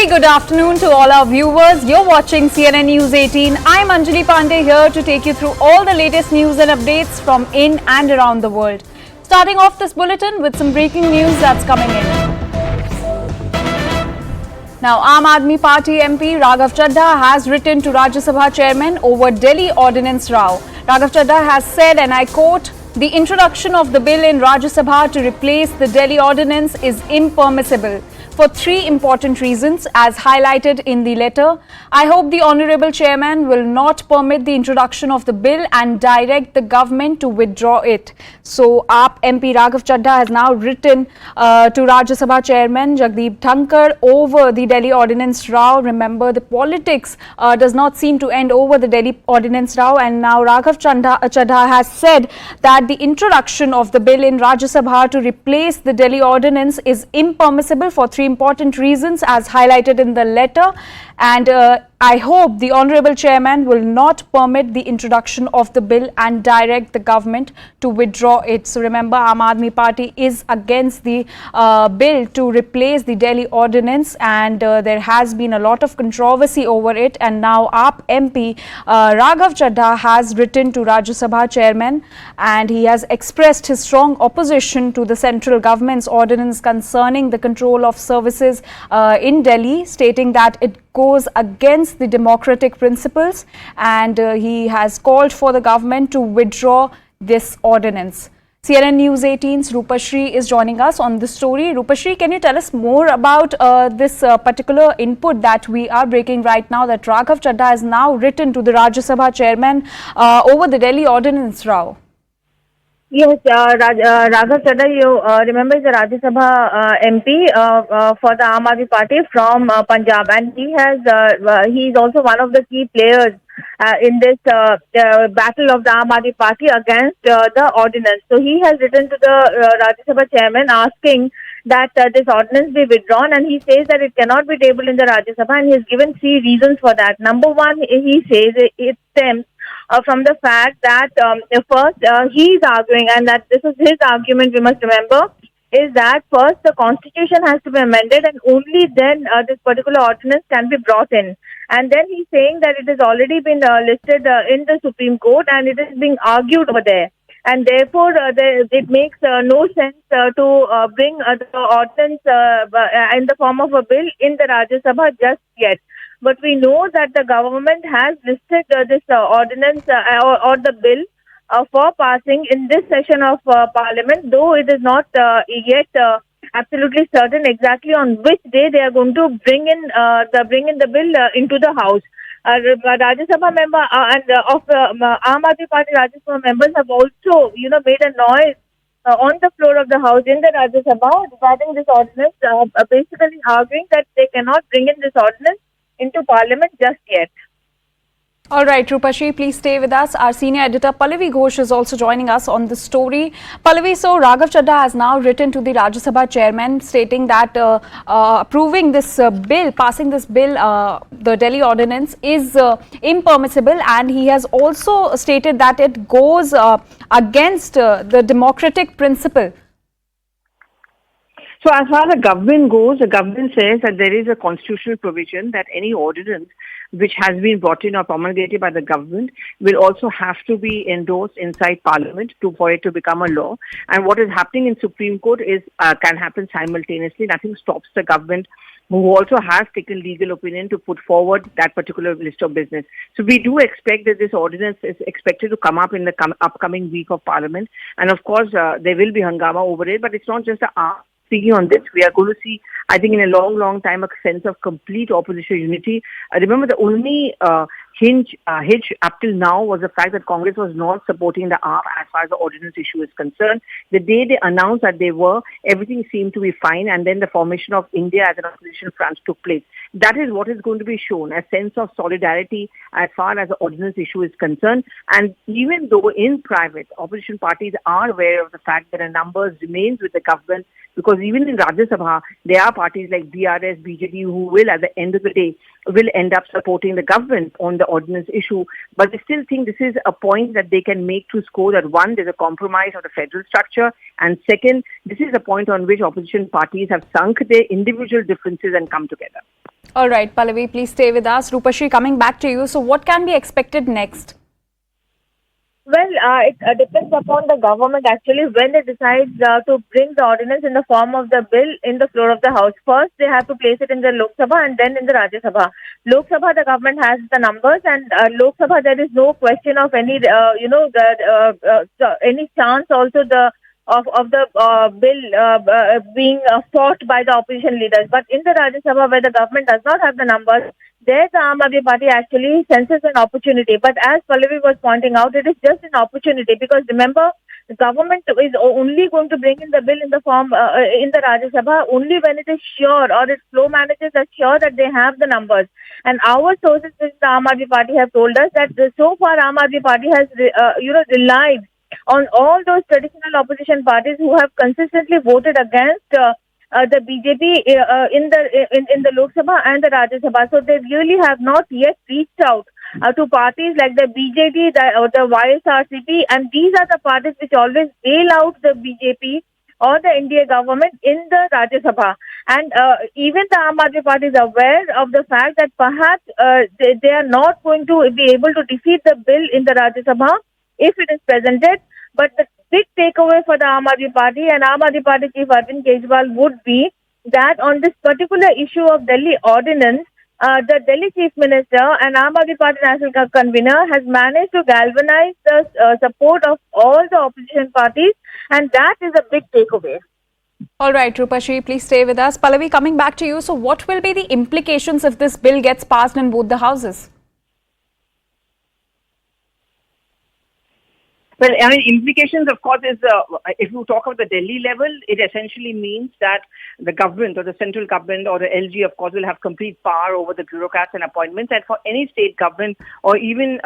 Very good afternoon to all our viewers. You're watching CNN News 18. I'm Anjali Pandey here to take you through all the latest news and updates from in and around the world. Starting off this bulletin with some breaking news that's coming in. Now, Aam Aadmi Party MP Raghav Chadha has written to Rajya Sabha Chairman over Delhi Ordinance row. Raghav Chadha has said, and I quote, "The introduction of the bill in Rajya Sabha to replace the Delhi Ordinance is impermissible for three important reasons as highlighted in the letter. I hope the Honourable Chairman will not permit the introduction of the bill and direct the government to withdraw it." So, AAP MP Raghav Chadha has now written to Rajya Sabha Chairman Jagdeep Thankar over the Delhi Ordinance row. Remember, the politics does not seem to end over the Delhi Ordinance row, and now Raghav Chadha has said that the introduction of the bill in Rajya Sabha to replace the Delhi Ordinance is impermissible for three important reasons as highlighted in the letter, and I hope the Honourable Chairman will not permit the introduction of the bill and direct the government to withdraw it. So remember, Aam Aadmi Party is against the bill to replace the Delhi Ordinance, and there has been a lot of controversy over it, and now AAP MP Raghav Chadha has written to Rajya Sabha Chairman, and he has expressed his strong opposition to the central government's ordinance concerning the control of services in Delhi, stating that it goes against the democratic principles, and he has called for the government to withdraw this ordinance. CNN News 18's Rupashri is joining us on this story. Rupashri, can you tell us more about this particular input that we are breaking right now, that Raghav Chadha has now written to the Rajya Sabha Chairman over the Delhi Ordinance row? Yes, Raghav Chadha, you remember, is the Rajya Sabha MP for the Aam Aadmi Party from Punjab, and he is also one of the key players in this battle of the Aam Aadmi Party against the ordinance. So he has written to the Rajya Sabha Chairman asking that this ordinance be withdrawn, and he says that it cannot be tabled in the Rajya Sabha, and he has given three reasons for that. Number one, he says it stems from the fact that first he is arguing, and that this is his argument, we must remember, is that first the constitution has to be amended, and only then this particular ordinance can be brought in. And then he's saying that it has already been listed in the Supreme Court, and it is being argued over there. And therefore, it makes no sense to bring the ordinance in the form of a bill in the Rajya Sabha just yet. But we know that the government has listed this ordinance or the bill for passing in this session of Parliament, though it is not yet absolutely certain exactly on which day they are going to bring in the bill into the House. Rajya Sabha member and of Aam Aadmi Party Rajya Sabha members have also, made a noise on the floor of the House in the Rajya Sabha regarding this ordinance, basically arguing that they cannot bring in this ordinance into Parliament just yet. All right, Rupashri, please stay with us. Our senior editor Pallavi Ghosh is also joining us on the story. Pallavi, so Raghav Chadha has now written to the Rajya Sabha Chairman stating that approving this bill, passing this bill, the Delhi Ordinance, is impermissible, and he has also stated that it goes against the democratic principle. So as far as the government goes, the government says that there is a constitutional provision that any ordinance which has been brought in or promulgated by the government will also have to be endorsed inside Parliament for it to become a law. And what is happening in Supreme Court is can happen simultaneously. Nothing stops the government, who also has taken legal opinion, to put forward that particular list of business. So we do expect that this ordinance is expected to come up in the upcoming week of Parliament. And of course, there will be hangama over it, but it's not just the speaking on this. We are going to see, I think, in a long time, a sense of complete opposition unity. Remember, the only hitch up till now was the fact that Congress was not supporting the AAP as far as the ordinance issue is concerned. The day they announced that they were, everything seemed to be fine, and then the formation of India as an opposition front took place. That is what is going to be shown, a sense of solidarity as far as the ordinance issue is concerned. And even though in private, opposition parties are aware of the fact that a number remains with the government, because even in Rajya Sabha, there are parties like BRS, BJD who will, at the end of the day, will end up supporting the government on the ordinance issue. But I still think this is a point that they can make to score that, one, there's a compromise of the federal structure, and second, this is a point on which opposition parties have sunk their individual differences and come together. All right, Pallavi, please stay with us. Rupashri, coming back to you. So what can be expected next? Well, it depends upon the government actually when they decide to bring the ordinance in the form of the bill in the floor of the House. First, they have to place it in the Lok Sabha and then in the Rajya Sabha. Lok Sabha, the government has the numbers, and Lok Sabha, there is no question of any, any chance also of the bill being fought by the opposition leaders. But in the Rajya Sabha, where the government does not have the numbers, there the Aam Aadmi Party actually senses an opportunity. But as Pallavi was pointing out, it is just an opportunity, because remember, the government is only going to bring in the bill in the form in the Rajya Sabha only when it is sure, or its floor managers are sure that they have the numbers. And our sources in the Aam Aadmi Party have told us that so far Aam Aadmi Party has relied on all those traditional opposition parties who have consistently voted against the BJP in the Lok Sabha and the Rajya Sabha. So they really have not yet reached out to parties like the BJD, the YSRCP, and these are the parties which always bail out the BJP or the NDA government in the Rajya Sabha. And even the Aam Aadmi Party is aware of the fact that perhaps they are not going to be able to defeat the bill in the Rajya Sabha if it is presented. But the big takeaway for the Aam Aadmi Party and Aam Aadmi Party Chief Arvind Kejriwal would be that on this particular issue of Delhi Ordinance, the Delhi Chief Minister and Aam Aadmi Party National Convener has managed to galvanize the support of all the opposition parties, and that is a big takeaway. All right, Rupashri, please stay with us. Pallavi, coming back to you. So what will be the implications if this bill gets passed in both the houses? Well, I mean, implications, of course, is if you talk of the Delhi level, it essentially means that the government or the central government or the LG, of course, will have complete power over the bureaucrats and appointments. And for any state government or even,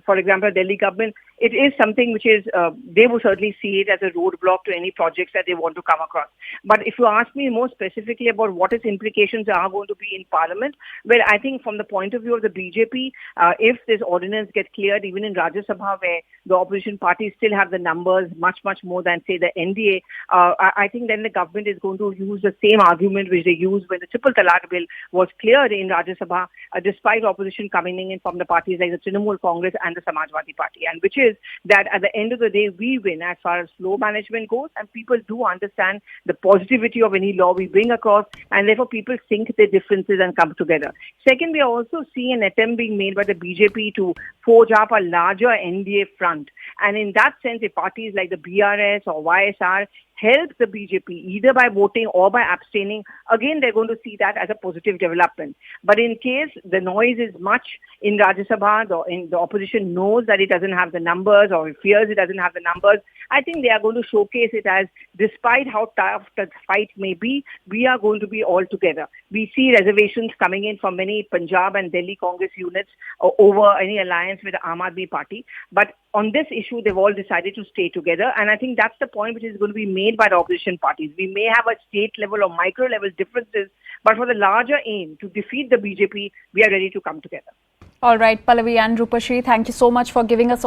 for example, Delhi government, it is something which is, they will certainly see it as a roadblock to any projects that they want to come across. But if you ask me more specifically about what its implications are going to be in Parliament, well, I think from the point of view of the BJP, if this ordinance gets cleared, even in Rajya Sabha, where the opposition parties still have the numbers much more than, say, the NDA, I think then the government is going to use the same argument which they used when the Triple Talaq bill was cleared in Rajya Sabha, despite opposition coming in from the parties like the Trinamool Congress and the Samajwadi Party, and which is that at the end of the day, we win as far as law management goes, and people do understand the positivity of any law we bring across, and therefore people sink their differences and come together. Second, we are also seeing an attempt being made by the BJP to forge up a larger NDA front. And in that sense, if parties like the BRS or YSR help the BJP either by voting or by abstaining, again, they're going to see that as a positive development. But in case the noise is much in Rajya Sabha, the opposition knows that it doesn't have the numbers or fears it doesn't have the numbers, I think they are going to showcase it as, despite how tough the fight may be, we are going to be all together. We see reservations coming in from many Punjab and Delhi Congress units over any alliance with the Aam Aadmi Party. But on this issue, they've all decided to stay together. And I think that's the point which is going to be made by the opposition parties. We may have a state level or micro level differences, but for the larger aim to defeat the BJP, we are ready to come together. All right, Pallavi and Rupashri, thank you so much for giving us